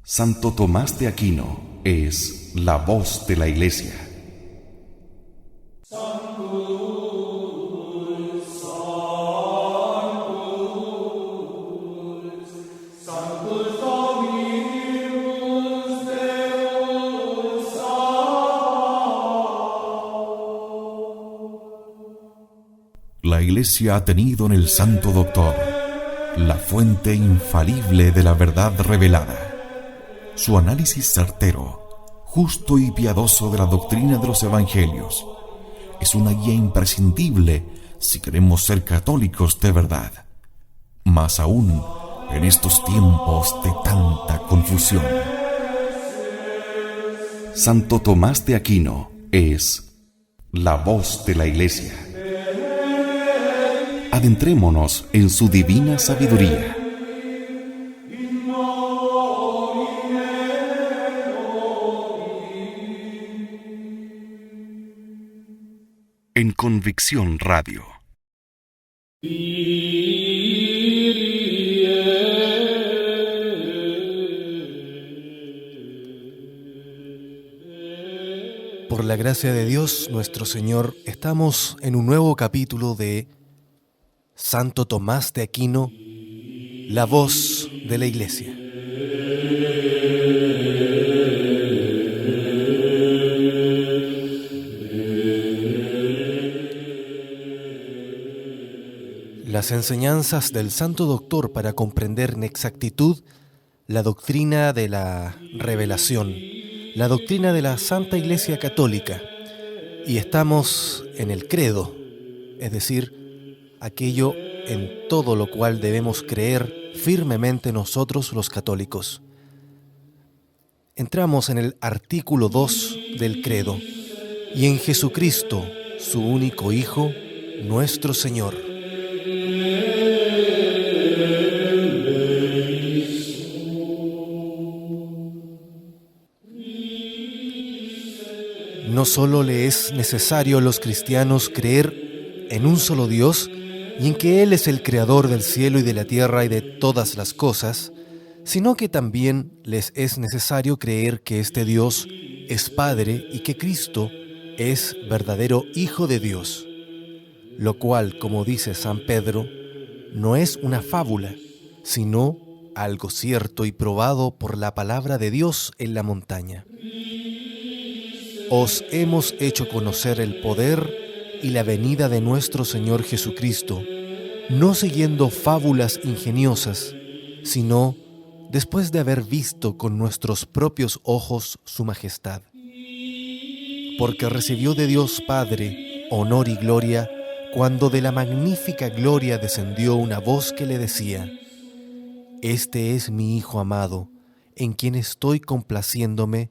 Santo Tomás de Aquino es la voz de la Iglesia. La Iglesia ha tenido en el Santo Doctor la fuente infalible de la verdad revelada. Su análisis certero, justo y piadoso de la doctrina de los Evangelios es una guía imprescindible si queremos ser católicos de verdad, más aún en estos tiempos de tanta confusión. Santo Tomás de Aquino es la voz de la Iglesia. Adentrémonos en su divina sabiduría. En Convicción Radio. Por la gracia de Dios, nuestro Señor, estamos en un nuevo capítulo de Santo Tomás de Aquino, la voz de la Iglesia. Las enseñanzas del Santo Doctor para comprender en exactitud la doctrina de la revelación, la doctrina de la Santa Iglesia Católica. Y estamos en el credo, es decir, aquello en todo lo cual debemos creer firmemente nosotros los católicos. Entramos en el artículo 2 del credo, y en Jesucristo, su único Hijo, nuestro Señor. No solo le es necesario a los cristianos creer en un solo Dios y en que Él es el creador del cielo y de la tierra y de todas las cosas, sino que también les es necesario creer que este Dios es Padre y que Cristo es verdadero Hijo de Dios, lo cual, como dice San Pedro, no es una fábula, sino algo cierto y probado por la palabra de Dios en la montaña. Os hemos hecho conocer el poder y la venida de nuestro Señor Jesucristo, no siguiendo fábulas ingeniosas, sino después de haber visto con nuestros propios ojos su majestad. Porque recibió de Dios Padre honor y gloria cuando de la magnífica gloria descendió una voz que le decía: Este es mi Hijo amado, en quien estoy complaciéndome,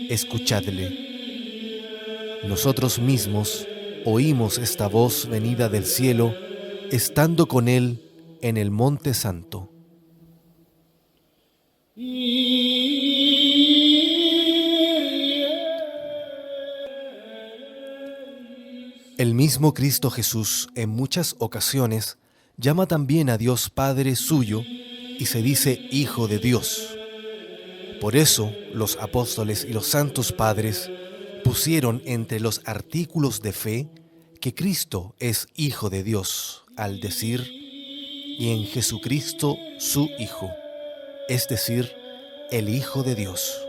escuchadle. Nosotros mismos oímos esta voz venida del cielo, estando con Él en el Monte Santo. El mismo Cristo Jesús, en muchas ocasiones, llama también a Dios Padre suyo y se dice Hijo de Dios. Por eso, los apóstoles y los santos padres pusieron entre los artículos de fe que Cristo es Hijo de Dios, al decir, y en Jesucristo su Hijo, es decir, el Hijo de Dios.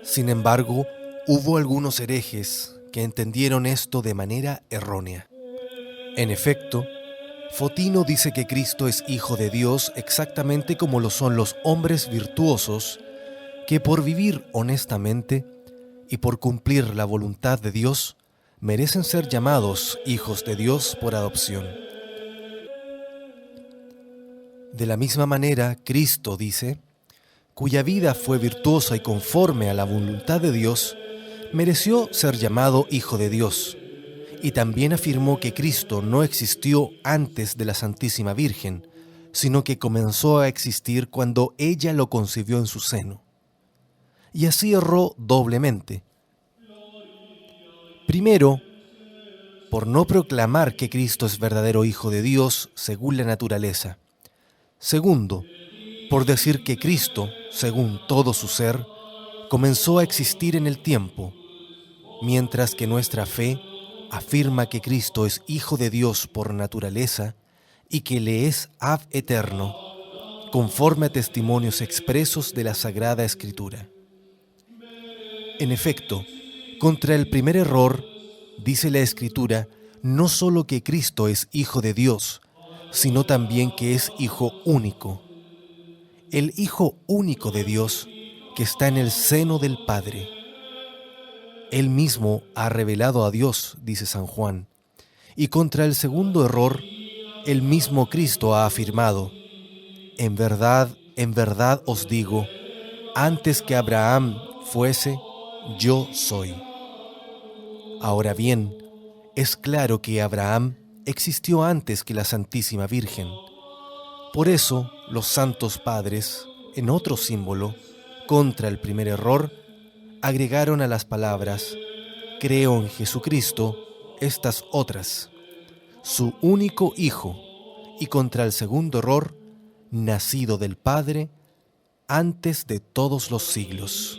Sin embargo, hubo algunos herejes que entendieron esto de manera errónea. En efecto, Fotino dice que Cristo es Hijo de Dios exactamente como lo son los hombres virtuosos que por vivir honestamente y por cumplir la voluntad de Dios merecen ser llamados hijos de Dios por adopción. De la misma manera, Cristo dice, cuya vida fue virtuosa y conforme a la voluntad de Dios, mereció ser llamado Hijo de Dios, y también afirmó que Cristo no existió antes de la Santísima Virgen, sino que comenzó a existir cuando ella lo concibió en su seno. Y así erró doblemente, Primero, por no proclamar que Cristo es verdadero Hijo de Dios según la naturaleza. Segundo, por decir que Cristo, según todo su ser, comenzó a existir en el tiempo, mientras que nuestra fe afirma que Cristo es Hijo de Dios por naturaleza y que le es ab eterno, conforme a testimonios expresos de la Sagrada Escritura. En efecto, contra el primer error, dice la Escritura, no solo que Cristo es Hijo de Dios, sino también que es Hijo único. El Hijo único de Dios que está en el seno del Padre. Él mismo ha revelado a Dios, dice San Juan. Y contra el segundo error, el mismo Cristo ha afirmado, en verdad os digo, antes que Abraham fuese, yo soy. Ahora bien, es claro que Abraham existió antes que la Santísima Virgen. Por eso, los santos padres, en otro símbolo, contra el primer error, agregaron a las palabras, creo en Jesucristo, estas otras, su único Hijo, y contra el segundo error, nacido del Padre, antes de todos los siglos.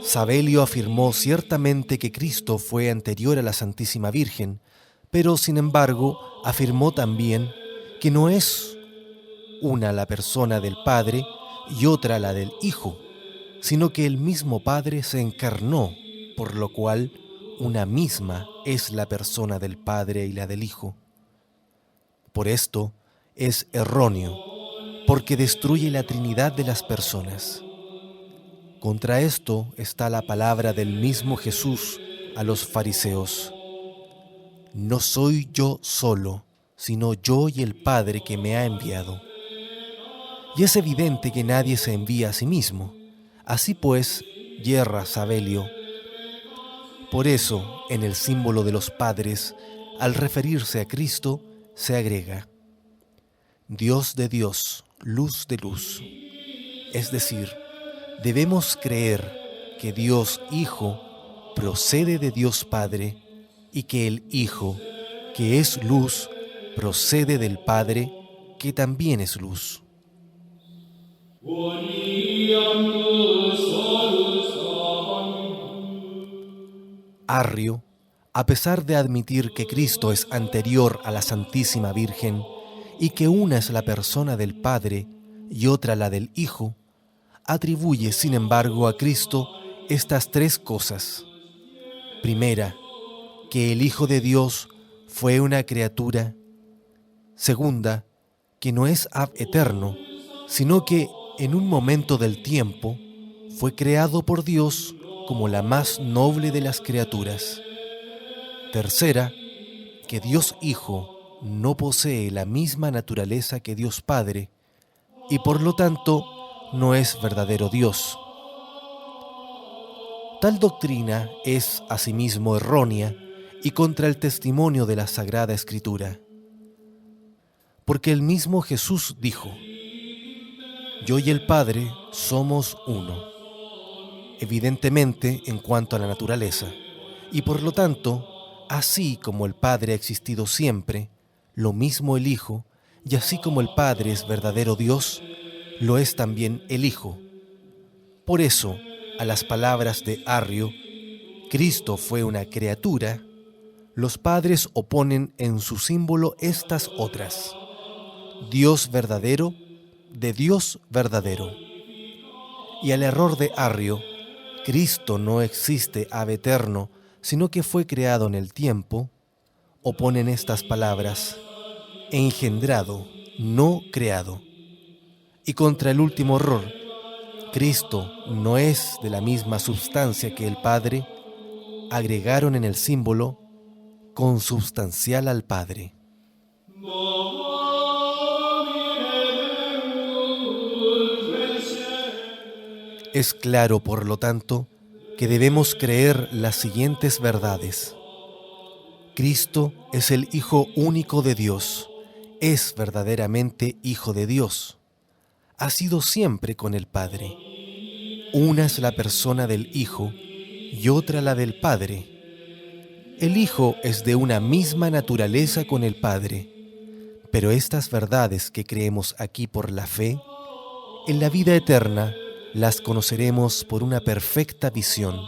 Sabelio afirmó ciertamente que Cristo fue anterior a la Santísima Virgen, pero sin embargo afirmó también que no es una la persona del Padre y otra la del Hijo, sino que el mismo Padre se encarnó, por lo cual una misma es la persona del Padre y la del Hijo. Por esto es erróneo, porque destruye la Trinidad de las personas. Contra esto está la palabra del mismo Jesús a los fariseos. No soy yo solo, sino yo y el Padre que me ha enviado. Y es evidente que nadie se envía a sí mismo. Así pues, yerra Sabelio. Por eso, en el símbolo de los padres, al referirse a Cristo, se agrega Dios de Dios, luz de luz. Es decir, debemos creer que Dios Hijo procede de Dios Padre y que el Hijo, que es luz, procede del Padre, que también es luz. Arrio, a pesar de admitir que Cristo es anterior a la Santísima Virgen y que una es la persona del Padre y otra la del Hijo, atribuye, sin embargo, a Cristo estas tres cosas. Primera, que el Hijo de Dios fue una criatura. Segunda, que no es ab eterno, sino que en un momento del tiempo fue creado por Dios como la más noble de las criaturas. Tercera, que Dios Hijo no posee la misma naturaleza que Dios Padre y por lo tanto no es verdadero Dios. Tal doctrina es asimismo errónea y contra el testimonio de la Sagrada Escritura. Porque el mismo Jesús dijo, yo y el Padre somos uno. Evidentemente en cuanto a la naturaleza, y por lo tanto, así como el Padre ha existido siempre, lo mismo el Hijo, y así como el Padre es verdadero Dios, lo es también el Hijo. Por eso, a las palabras de Arrio, Cristo fue una criatura, los padres oponen en su símbolo estas otras, Dios verdadero, de Dios verdadero. Y al error de Arrio, Cristo no existe ab eterno, sino que fue creado en el tiempo, oponen estas palabras, engendrado, no creado. Y contra el último error, Cristo no es de la misma substancia que el Padre, agregaron en el símbolo consubstancial al Padre. Es claro, por lo tanto, que debemos creer las siguientes verdades. Cristo es el Hijo único de Dios, es verdaderamente Hijo de Dios. ha sido siempre con el Padre. Una es la persona del Hijo y otra la del Padre. El Hijo es de una misma naturaleza con el Padre, pero estas verdades que creemos aquí por la fe, en la vida eterna las conoceremos por una perfecta visión,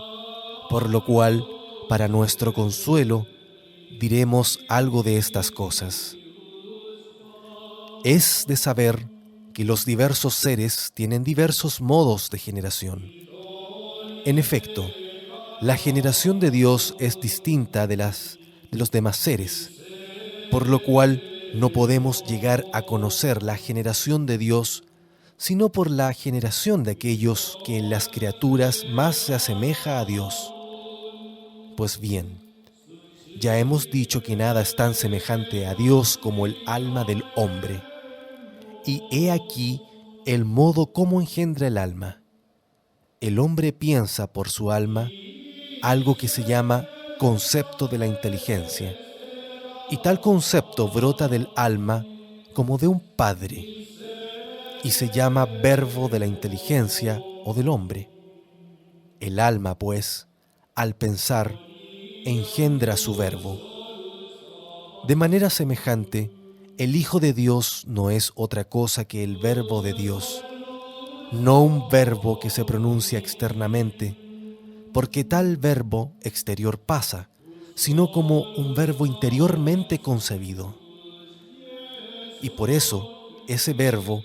por lo cual, para nuestro consuelo, diremos algo de estas cosas. Es de saber que los diversos seres tienen diversos modos de generación. En efecto, la generación de Dios es distinta de los demás seres, por lo cual no podemos llegar a conocer la generación de Dios sino por la generación de aquellos que en las criaturas más se asemeja a Dios. Pues bien, ya hemos dicho que nada es tan semejante a Dios como el alma del hombre. Y he aquí el modo como engendra el alma. El hombre piensa por su alma algo que se llama concepto de la inteligencia, y tal concepto brota del alma como de un padre, y se llama verbo de la inteligencia o del hombre. El alma, pues, al pensar, engendra su verbo. De manera semejante, el Hijo de Dios no es otra cosa que el verbo de Dios, no un verbo que se pronuncia externamente, porque tal verbo exterior pasa, sino como un verbo interiormente concebido. Y por eso, ese verbo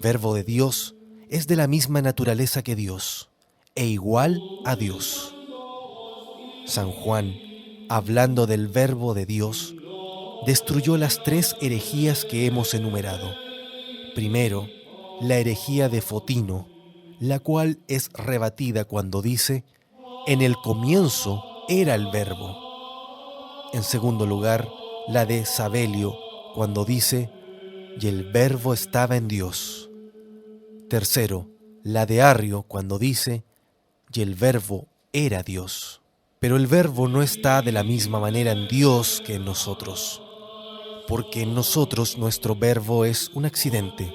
de Dios, es de la misma naturaleza que Dios, e igual a Dios. San Juan, hablando del verbo de Dios, destruyó las 3 herejías que hemos enumerado. Primero, la herejía de Fotino, la cual es rebatida cuando dice: en el comienzo era el verbo. En segundo lugar, la de Sabelio, cuando dice: y el verbo estaba en Dios. Tercero, la de Arrio, cuando dice: y el verbo era Dios. Pero el verbo no está de la misma manera en Dios que en nosotros, porque en nosotros nuestro verbo es un accidente.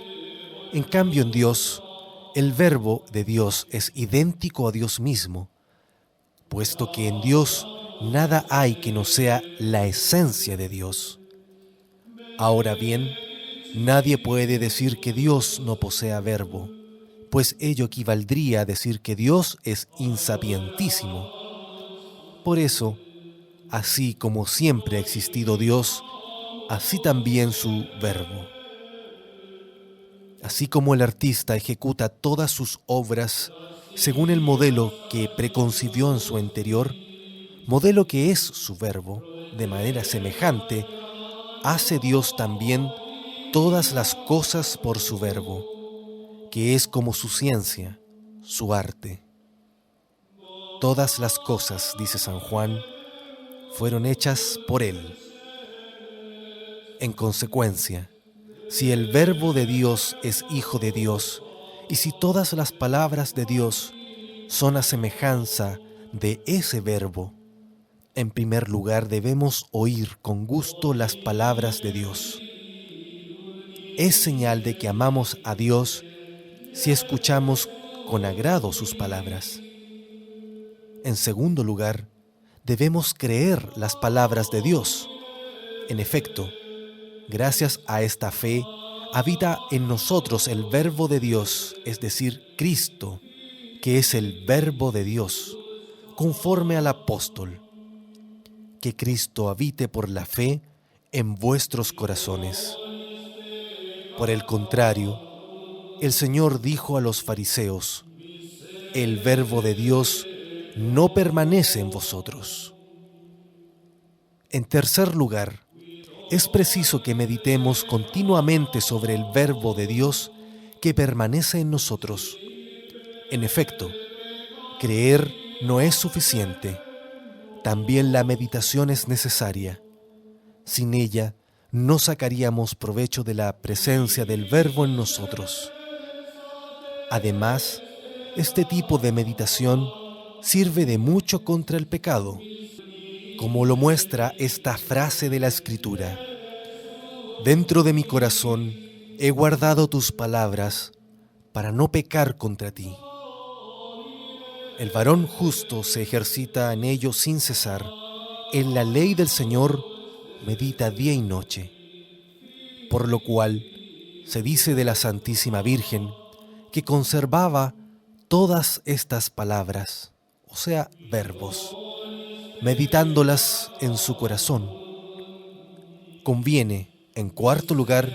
En cambio, en Dios, el verbo de Dios es idéntico a Dios mismo, puesto que en Dios nada hay que no sea la esencia de Dios. Ahora bien, nadie puede decir que Dios no posea verbo, pues ello equivaldría a decir que Dios es insapientísimo. Por eso, así como siempre ha existido Dios, así también su verbo. Así como el artista ejecuta todas sus obras según el modelo que preconcibió en su interior, modelo que es su verbo, de manera semejante, hace Dios también todas las cosas por su verbo, que es como su ciencia, su arte. Todas las cosas, dice San Juan, fueron hechas por Él. En consecuencia, si el verbo de Dios es Hijo de Dios, y si todas las palabras de Dios son a semejanza de ese verbo, en primer lugar debemos oír con gusto las palabras de Dios. Es señal de que amamos a Dios si escuchamos con agrado sus palabras. En segundo lugar, debemos creer las palabras de Dios. En efecto, gracias a esta fe, habita en nosotros el verbo de Dios, es decir, Cristo, que es el verbo de Dios, conforme al apóstol. Que Cristo habite por la fe en vuestros corazones. Por el contrario, el Señor dijo a los fariseos: el verbo de Dios no permanece en vosotros. En tercer lugar, es preciso que meditemos continuamente sobre el verbo de Dios que permanece en nosotros. En efecto, creer no es suficiente. También la meditación es necesaria. Sin ella, no sacaríamos provecho de la presencia del verbo en nosotros. Además, este tipo de meditación sirve de mucho contra el pecado, como lo muestra esta frase de la Escritura: dentro de mi corazón he guardado tus palabras para no pecar contra ti. El varón justo se ejercita en ello sin cesar. En la ley del Señor medita día y noche. Por lo cual se dice de la Santísima Virgen que conservaba todas estas palabras, o sea, verbos, meditándolas en su corazón. Conviene, en cuarto lugar,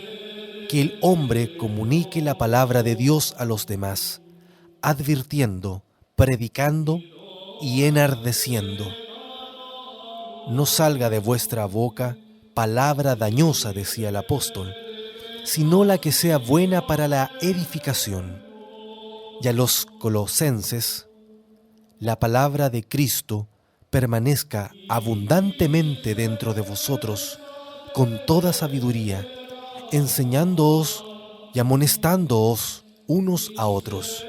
que el hombre comunique la palabra de Dios a los demás, advirtiendo, predicando y enardeciendo. No salga de vuestra boca palabra dañosa, decía el apóstol, sino la que sea buena para la edificación. Y a los colosenses, la palabra de Cristo permanezca abundantemente dentro de vosotros, con toda sabiduría, enseñándoos y amonestándoos unos a otros.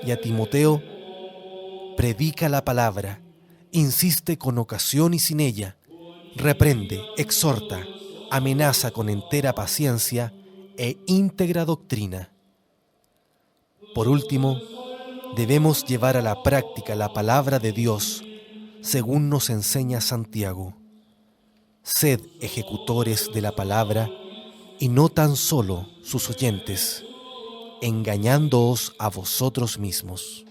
Y a Timoteo, predica la palabra, insiste con ocasión y sin ella, reprende, exhorta, amenaza con entera paciencia e íntegra doctrina. Por último, debemos llevar a la práctica la palabra de Dios, según nos enseña Santiago. Sed ejecutores de la palabra y no tan solo sus oyentes, engañándoos a vosotros mismos.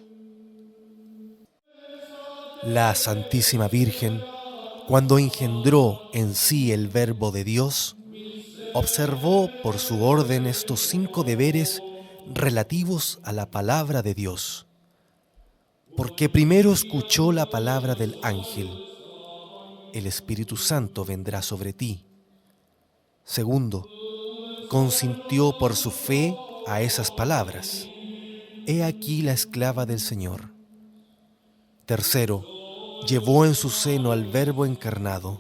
La Santísima Virgen, cuando engendró en sí el Verbo de Dios, observó por su orden estos 5 deberes relativos a la palabra de Dios. Porque primero escuchó la palabra del ángel: el Espíritu Santo vendrá sobre ti. Segundo, consintió por su fe a esas palabras: he aquí la esclava del Señor. Tercero, llevó en su seno al Verbo encarnado.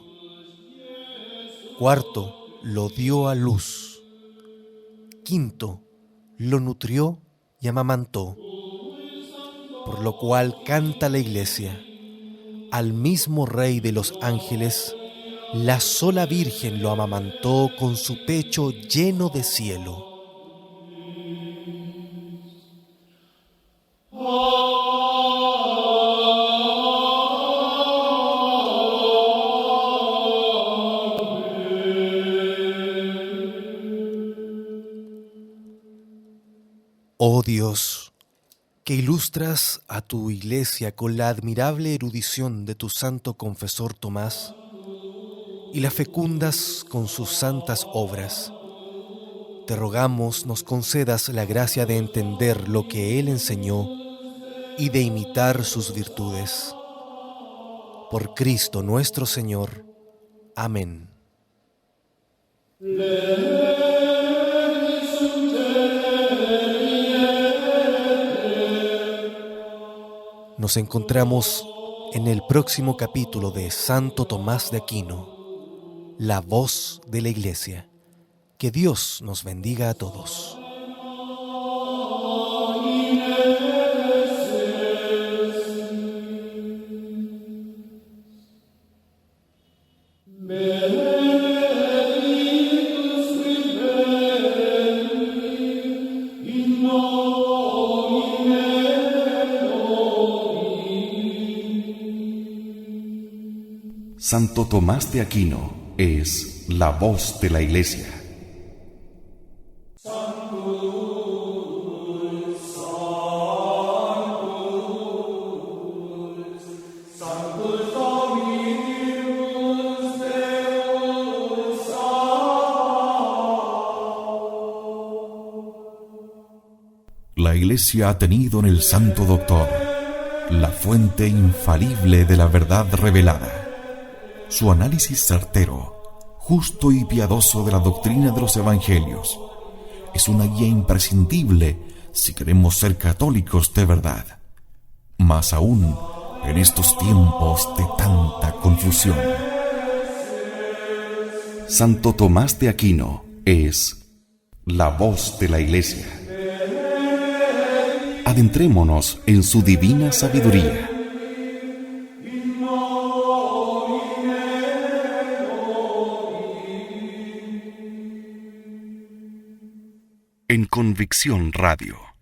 Cuarto, lo dio a luz. Quinto, lo nutrió y amamantó. Por lo cual canta la Iglesia: al mismo Rey de los ángeles, la sola Virgen lo amamantó con su pecho lleno de cielo. Oh Dios, que ilustras a tu Iglesia con la admirable erudición de tu santo confesor Tomás y la fecundas con sus santas obras, te rogamos nos concedas la gracia de entender lo que él enseñó y de imitar sus virtudes. Por Cristo nuestro Señor. Amén. Nos encontramos en el próximo capítulo de Santo Tomás de Aquino, la voz de la Iglesia. Que Dios nos bendiga a todos. Santo Tomás de Aquino es la voz de la Iglesia. La Iglesia ha tenido en el Santo Doctor la fuente infalible de la verdad revelada. Su análisis certero, justo y piadoso de la doctrina de los Evangelios es una guía imprescindible si queremos ser católicos de verdad, más aún en estos tiempos de tanta confusión. Santo Tomás de Aquino es la voz de la Iglesia. Adentrémonos en su divina sabiduría. en Convicción Radio.